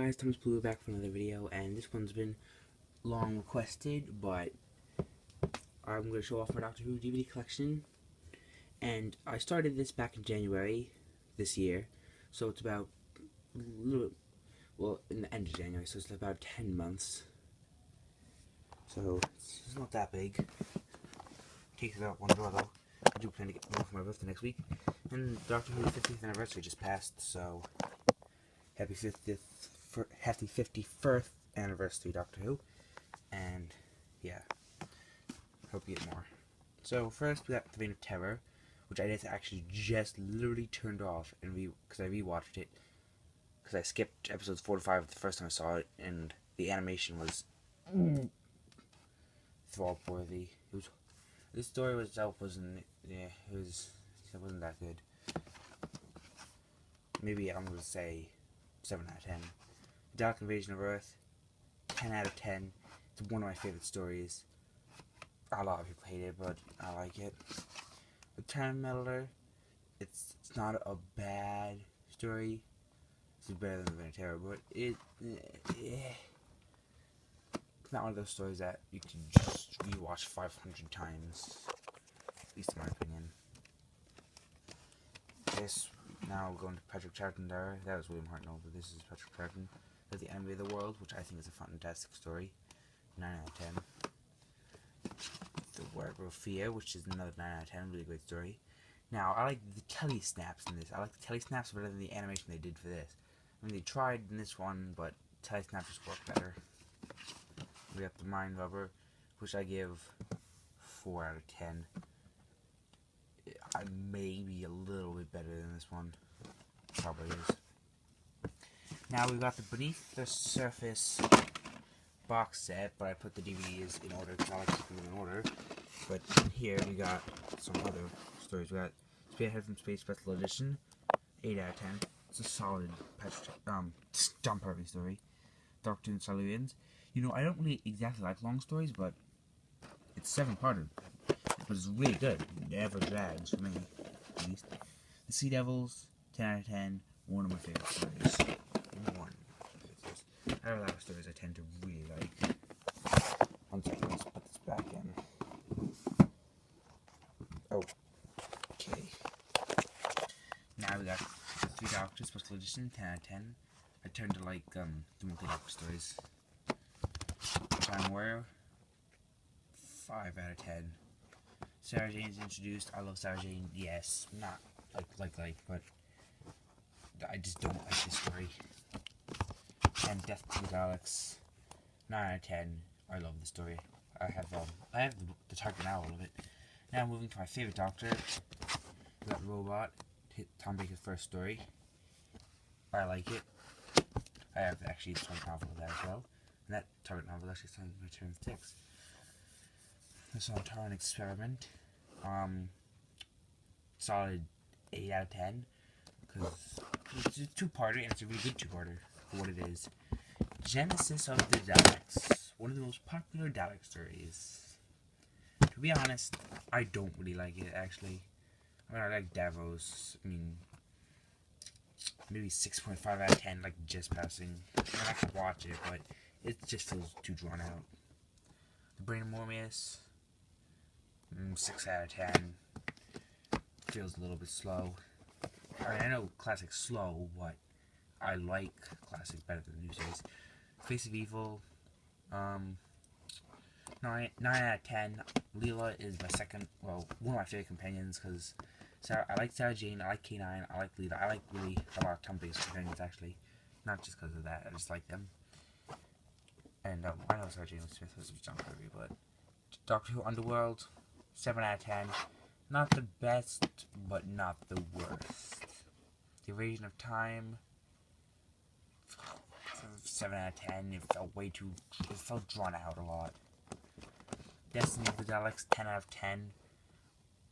guys, Thomas Blueray back for another video, and this one's been long requested, but I'm going to show off my Doctor Who DVD collection. And I started this back in January this year, so it's about a little, well, in the end of January, so it's about 10 months. So it's not that big. Takes about one draw though. I do plan to get more for my birthday next week. And Doctor Who's 50th anniversary just passed, so happy 51st anniversary, Doctor Who. And yeah, hope you get more. So first we got The Reign of Terror, which I actually just literally turned off and because I rewatched it because I skipped episodes 4 to 5 the first time I saw it, and the animation was throb-worthy. The story itself wasn't, it wasn't that good. Maybe I'm gonna say 7 out of 10. Dalek Invasion of Earth, 10 out of 10. It's one of my favorite stories. A lot of people hate it, but I like it. The Time Meddler, it's not a bad story. It's better than The Reign of Terror, but it's not one of those stories that you can just rewatch 500 times, at least in my opinion. This, now we're going to Patrick Troughton there. That was William Hartnell, but this is Patrick Troughton. That's The Enemy of the World, which I think is a fantastic story. 9 out of 10. The Werewolf Fear, which is another 9 out of 10, really great story. Now, I like the tele-snaps in this. I like the tele-snaps better than the animation they did for this. I mean, they tried in this one, but tele-snaps just work better. We got The Mind Rubber, which I give 4 out of 10. I may be a little bit better than this one. Probably is. Now we've got the Beneath the Surface box set, but I put the DVDs in order because I like to put them in order. But here we got some other stories. We got Spearhead from Space Special Edition, 8 out of 10. It's a solid John Pertwee story. Doctor and Silurians. You know, I don't really exactly like long stories, but it's 7-parter. But it's really good. It never drags for me, at least. The Sea Devils, 10 out of 10. One of my favorite stories. I have a lot of stories I tend to really like. One second, let's put this back in. Oh, okay. Now we got 3 Doctors Special Edition, 10 out of 10. I tend to like the monthly Doctor stories. Time Warrior, 5 out of 10. Sarah Jane's introduced. I love Sarah Jane. Yes, not like, but I just don't like this story. And Death to the Daleks, 9 out of 10. I love the story. I have the target now of it. Now moving to my favorite Doctor. We got Robot, Tom Baker's first story. I like it. I have actually a target novel of that as well. And that target novel is actually starting to return the text. The Sontaran Experiment. Solid 8 out of 10. Because it's a 2-parter, and it's a really good 2-parter for what it is. Genesis of the Daleks. One of the most popular Dalek stories. To be honest, I don't really like it, actually. I mean, I like Davos. I mean, maybe 6.5 out of 10, like just passing. I mean, I can watch it, but it just feels too drawn out. The Brain of Morbius, 6 out of 10. Feels a little bit slow. I mean, I know classic's slow, but I like classic better than new series. Face of Evil, 9 out of 10. Leela is my second, well, one of my favorite companions, because I like Sarah Jane, I like K9, I like Leela, I like really a lot of Tom Baker's companions, actually. Not just because of that, I just like them. And I know Sarah Jane Smith was John Kirby, but Doctor Who Underworld, 7 out of 10. Not the best, but not the worst. The Invasion of Time, 7 out of 10. It felt drawn out a lot. Destiny of the Daleks, 10 out of 10.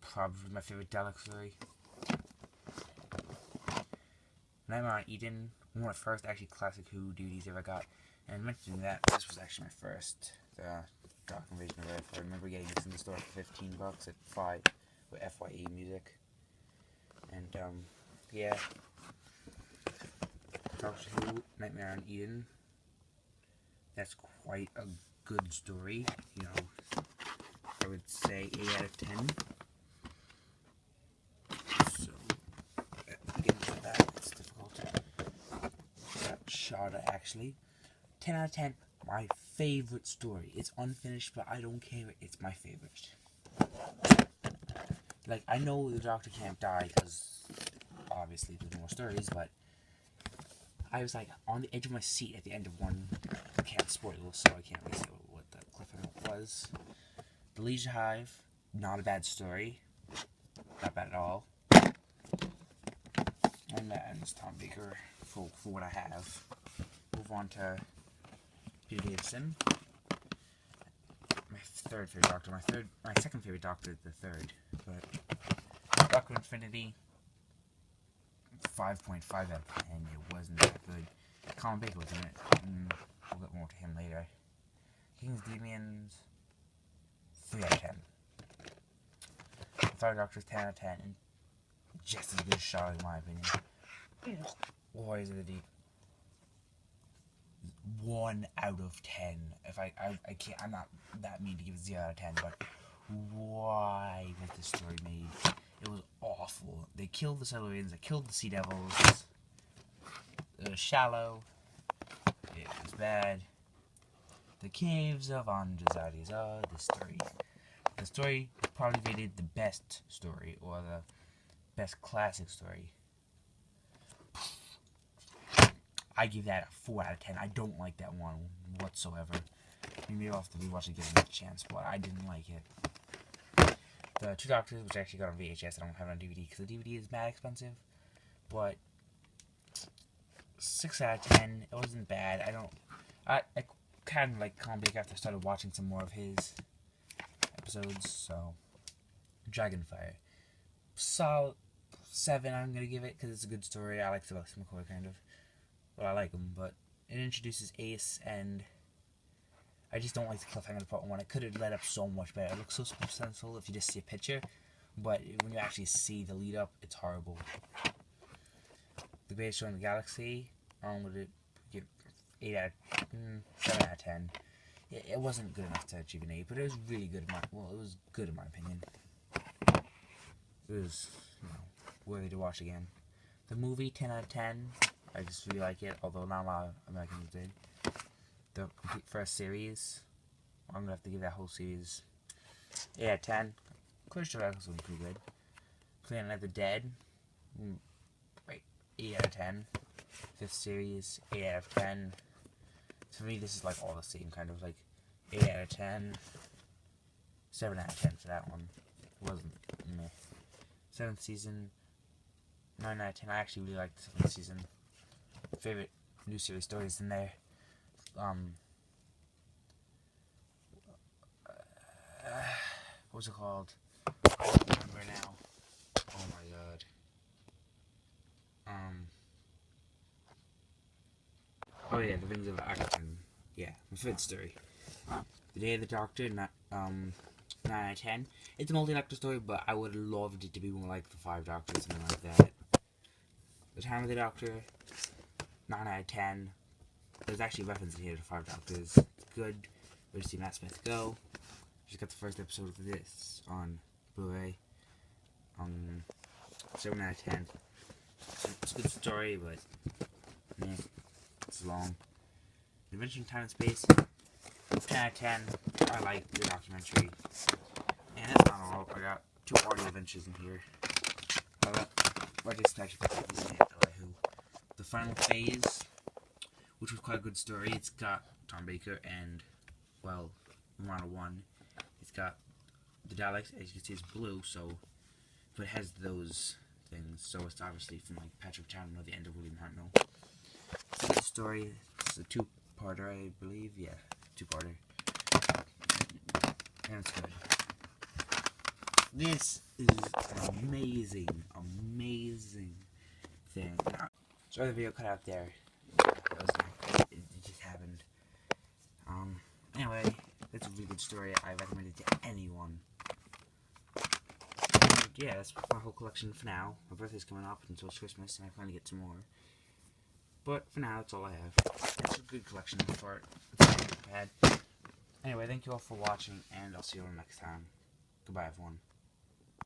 Probably my favorite Dalek story. Nightmare on Eden, one of my first actually classic Who DVDs I ever got. And mentioning that, this was actually my first Dark Invasion of Earth. I remember getting this in the store for $15 at 5 with FYE music. And yeah. Doctor Who, Nightmare on Eden. That's quite a good story. You know, I would say 8 out of 10. So, getting to that, it's difficult. Got Shada, actually. 10 out of 10. My favorite story. It's unfinished, but I don't care. It's my favorite. Like, I know the Doctor can't die because obviously there's more stories, but I was like on the edge of my seat at the end of one. I can't spoil, so I can't really say what the cliffhanger was. The Leisure Hive, not a bad story. Not bad at all. And that ends Tom Baker for what I have. Move on to Peter Davison. My third favorite Doctor. My second favorite Doctor, the third. But Doctor Infinity, 5.5 out of 10. It wasn't that good. Colin Baker was in it. We'll get more to him later. King's Demons, 3 out of 10. The Third Doctor's 10 out of 10. And just as good a shot in my opinion. Warriors of the Deep, 1 out of 10. If I can't, I'm not that mean to give it 0 out of 10, but why was this story made? It was awful. They killed the Silurians, they killed the Sea Devils. It was shallow. It was bad. The Caves of Androzades are the story. The story probably rated the best story, or the best classic story. I give that a 4 out of 10. I don't like that one whatsoever. Maybe I'll have to rewatch it, give it a chance, but I didn't like it. The Two Doctors, which I actually got on VHS, I don't have it on DVD because the DVD is mad expensive. But 6 out of 10. It wasn't bad. I kind of like Colin Baker after I started watching some more of his episodes. So Dragonfire, solid 7. I'm gonna give it because it's a good story. I like Sylvester McCoy kind of. Well, I like him, but it introduces Ace, and I just don't like the cliffhanger part 1. It could have led up so much better. It looks so suspenseful if you just see a picture, but when you actually see the lead up, it's horrible. The Greatest Show in the Galaxy, would it give 7 out of 10. It wasn't good enough to achieve an 8, but it was really good. It was good in my opinion. It was, worthy to watch again. The movie, 10 out of 10. I just really like it, although not a lot of Americans did. The complete first series, I'm gonna have to give that whole series 8 out of 10. Christian Records was pretty good. Planet of the Dead, 8 out of 10. Fifth series, 8 out of 10. For me, this is like all the same, kind of like 8 out of 10. 7 out of 10 for that one. It wasn't meh. 7th season, 9 out of 10. I actually really liked the 7th season. Favorite new series stories in there. What's it called? I don't remember now. Oh my god. Oh yeah, The Rings of Acton. Yeah, my favorite story. The Day of the Doctor, 9 out of 10. It's a multi-doctor story, but I would have loved it to be more like the 5 Doctors, something like that. The Time of the Doctor, 9 out of 10. There's actually reference in here to 5 Doctors. It's good. We'll see Matt Smith go. Just got the first episode of this on Blueray. 7 out of 10. It's a good story, but it's long. Adventure in Time and Space, 10 out of 10. I like the documentary. And that's not all. I got 2 audio adventures in here. I just actually put these in The Final Phase, which was quite a good story. It's got Tom Baker and, well, Ronald 1. It's got the Daleks, as you can see, it's blue, so, but it has those things, so it's obviously from like Patrick Town or the end of William Hartnell. It's a good story. It's a 2-parter, I believe. Yeah, 2-parter. And it's good. This is an amazing thing. Sorry the video cut out there. It just happened. Anyway, that's a really good story. I recommend it to anyone. And yeah, that's my whole collection for now. My birthday's coming up, and so it's Christmas, and I plan to get some more. But for now, that's all I have. It's a good collection for it. It's not bad. Anyway, thank you all for watching, and I'll see you all next time. Goodbye, everyone.